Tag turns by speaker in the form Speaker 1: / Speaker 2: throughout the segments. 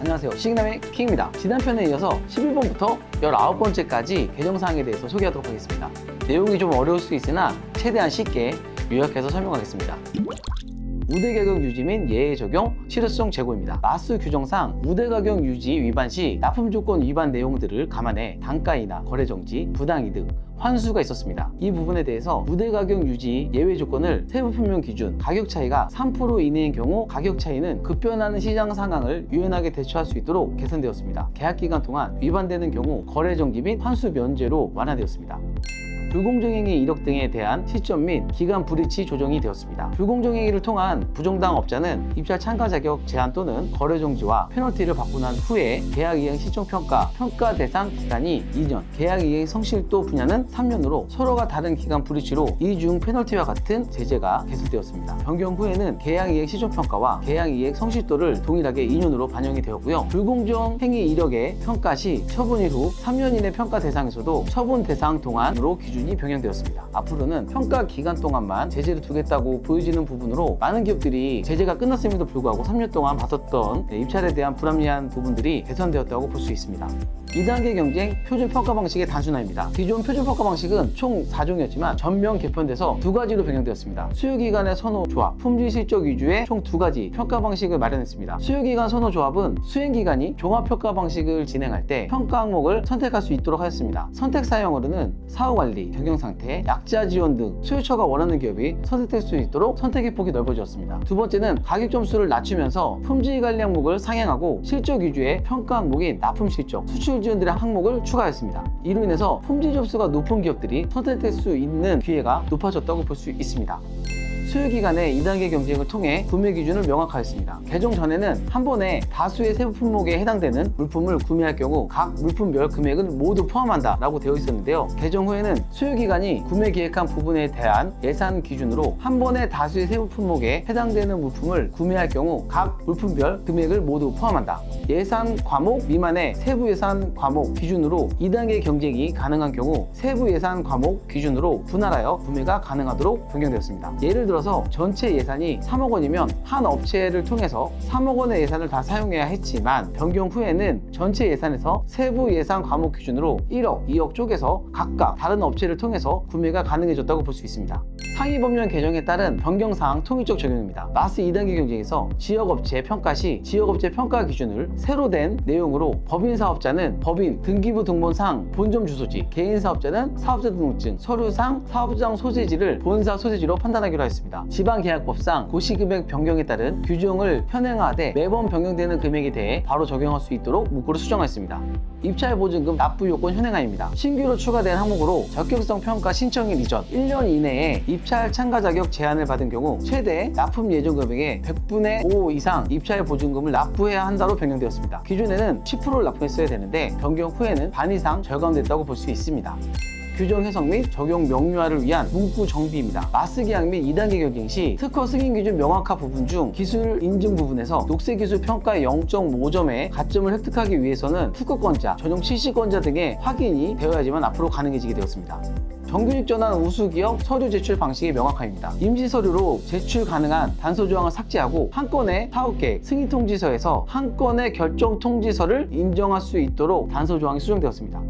Speaker 1: 안녕하세요, 시그남의 킹입니다. 지난 편에 이어서 11번부터 19번째까지 개정사항에 대해서 소개하도록 하겠습니다. 내용이 좀 어려울 수 있으나 최대한 쉽게 요약해서 설명하겠습니다. 우대가격 유지 및 예외 적용 실효성 제고입니다. 마스 규정상 우대가격 유지 위반 시 납품조건 위반 내용들을 감안해 단가인하, 거래정지, 부당이득, 환수가 있었습니다. 이 부분에 대해서 우대가격 유지 예외 조건을 세부품명 기준 가격 차이가 3% 이내인 경우 가격 차이는 급변하는 시장 상황을 유연하게 대처할 수 있도록 개선되었습니다. 계약기간 동안 위반되는 경우 거래정지 및 환수 면제로 완화되었습니다. 불공정행위 이력 등에 대한 시점 및 기간 불이치 조정이 되었습니다. 불공정행위를 통한 부정당 업자는 입찰 참가 자격 제한 또는 거래 정지와 페널티를 받고 난 후에 계약이행 시청평가, 평가 대상 기간이 2년, 계약이행 성실도 분야는 3년으로 서로가 다른 기간 불이치로 이중 페널티와 같은 제재가 개선되었습니다. 변경 후에는 계약이행 시청평가와 계약이행 성실도를 동일하게 2년으로 반영이 되었고요. 불공정행위 이력의 평가 시 처분일 후 3년 이내 평가 대상에서도 처분 대상 동안으로 기준이 변경되었습니다. 앞으로는 평가 기간 동안만 제재를 두겠다고 보여지는 부분으로 많은 기업들이 제재가 끝났음에도 불구하고 3년 동안 받았던 입찰에 대한 불합리한 부분들이 개선되었다고 볼 수 있습니다. 2단계 경쟁 표준 평가 방식의 단순화입니다. 기존 표준 평가 방식은 총 4종이었지만 전면 개편돼서 2가지로 변경되었습니다. 수요기간의 선호 조합, 품질 실적 위주의 총 2가지 평가 방식을 마련했습니다. 수요기간 선호 조합은 수행기간이 종합평가 방식을 진행할 때 평가 항목을 선택할 수 있도록 하였습니다. 선택 사용으로는 사후관리, 경영상태, 약자 지원 등 수요처가 원하는 기업이 선택될 수 있도록 선택의 폭이 넓어졌습니다. 두 번째는 가격 점수를 낮추면서 품질 관리 항목을 상향하고 실적 위주의 평가 항목인 납품 실적, 수출 지원들의 항목을 추가했습니다. 이로 인해서 품질 점수가 높은 기업들이 선택될 수 있는 기회가 높아졌다고 볼 수 있습니다. 수요기간의 2단계 경쟁을 통해 구매 기준을 명확화했습니다. 개정 전에는 한 번에 다수의 세부 품목에 해당되는 물품을 구매할 경우 각 물품별 금액은 모두 포함한다 라고 되어 있었는데요. 개정 후에는 수요기간이 구매 계획한 부분에 대한 예산 기준으로 한 번에 다수의 세부 품목에 해당되는 물품을 구매할 경우 각 물품별 금액을 모두 포함한다. 예산 과목 미만의 세부 예산 과목 기준으로 2단계 경쟁이 가능한 경우 세부 예산 과목 기준으로 분할하여 구매가 가능하도록 변경되었습니다. 예를 들어 전체 예산이 3억 원이면 한 업체를 통해서 3억 원의 예산을 다 사용해야 했지만 변경 후에는 전체 예산에서 세부 예산 과목 기준으로 1억, 2억 쪼개서 각각 다른 업체를 통해서 구매가 가능해졌다고 볼 수 있습니다. 상위법령 개정에 따른 변경사항 통일적 적용입니다. 마스 2단계 경쟁에서 지역업체 평가 시 지역업체 평가 기준을 새로 된 내용으로 법인사업자는 법인 등기부 등본상 본점 주소지, 개인사업자는 사업자 등록증, 서류상 사업장 소재지를 본사 소재지로 판단하기로 했습니다. 지방계약법상 고시금액 변경에 따른 규정을 현행화하되 매번 변경되는 금액에 대해 바로 적용할 수 있도록 문구를 수정했습니다. 입찰보증금 납부 요건 현행화입니다. 신규로 추가된 항목으로 적격성 평가 신청일 이전 1년 이내에 입찰 참가 자격 제한을 받은 경우 최대 납품 예정 금액의 100분의 5 이상 입찰 보증금을 납부해야 한다로 변경되었습니다. 기존에는 10%를 납부했어야 되는데 변경 후에는 반 이상 절감됐다고 볼 수 있습니다. 규정 해석 및 적용 명료화를 위한 문구 정비입니다. 마스 계약 및 2단계 경쟁 시 특허 승인 기준 명확화 부분 중 기술 인증 부분에서 녹색 기술 평가 0.5점의 가점을 획득하기 위해서는 특허권자, 전용 실시권자 등의 확인이 되어야지만 앞으로 가능해지게 되었습니다. 정규직 전환 우수기업 서류 제출 방식이 명확화입니다. 임시 서류로 제출 가능한 단서 조항을 삭제하고 한 건의 사업계획 승인 통지서에서 한 건의 결정 통지서를 인정할 수 있도록 단서 조항이 수정되었습니다.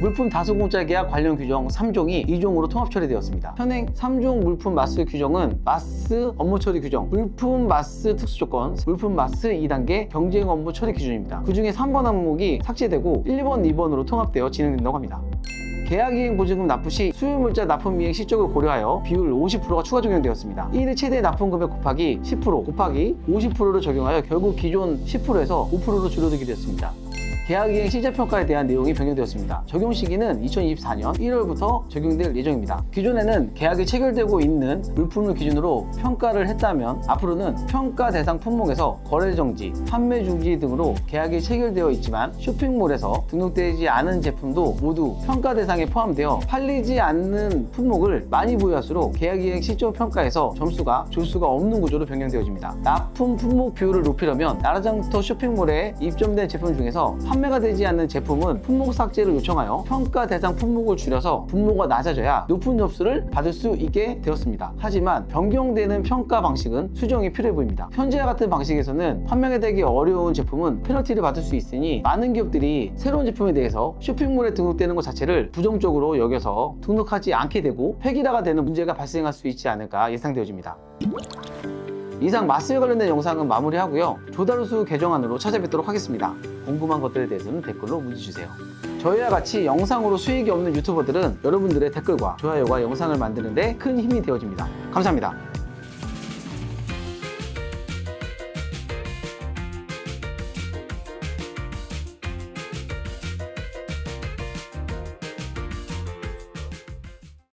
Speaker 1: 물품 다수공짜 계약 관련 규정 3종이 2종으로 통합 처리되었습니다. 현행 3종 물품 마스 규정은 마스 업무 처리 규정, 물품 마스 특수조건, 물품 마스 2단계 경쟁 업무 처리 기준입니다. 그 중에 3번 항목이 삭제되고 1번, 2번으로 통합되어 진행된다고 합니다. 계약이행 보증금 납부 시 수요물자 납품이행 실적을 고려하여 비율 50%가 추가 적용되었습니다. 1일 최대 납품금액 곱하기 10% 곱하기 50%를 적용하여 결국 기존 10%에서 5%로 줄어들게 되었습니다. 계약이행 실제평가에 대한 내용이 변경되었습니다. 적용 시기는 2024년 1월부터 적용될 예정입니다. 기존에는 계약이 체결되고 있는 물품을 기준으로 평가를 했다면 앞으로는 평가 대상 품목에서 거래 정지, 판매 중지 등으로 계약이 체결되어 있지만 쇼핑몰에서 등록되지 않은 제품도 모두 평가 대상에 포함되어 팔리지 않는 품목을 많이 보유할수록 계약이행 실적 평가에서 점수가 줄 수가 없는 구조로 변경되어집니다. 납품 품목 비율을 높이려면 나라장터 쇼핑몰에 입점된 제품 중에서 판매가 되지 않는 제품은 품목 삭제를 요청하여 평가 대상 품목을 줄여서 분모가 낮아져야 높은 점수를 받을 수 있게 되었습니다. 하지만 변경되는 평가 방식은 수정이 필요해 보입니다. 현재와 같은 방식에서는 판매가 되기 어려운 제품은 페널티를 받을 수 있으니 많은 기업들이 새로운 제품에 대해서 쇼핑몰에 등록되는 것 자체를 부정적으로 여겨서 등록하지 않게 되고 폐기라가 되는 문제가 발생할 수 있지 않을까 예상되어집니다. 이상 마스에 관련된 영상은 마무리하고요. 조다루수 개정안으로 찾아뵙도록 하겠습니다. 궁금한 것들에 대해서는 댓글로 문의 주세요. 저희와 같이 영상으로 수익이 없는 유튜버들은 여러분들의 댓글과 좋아요가 영상을 만드는 데 큰 힘이 되어집니다. 감사합니다.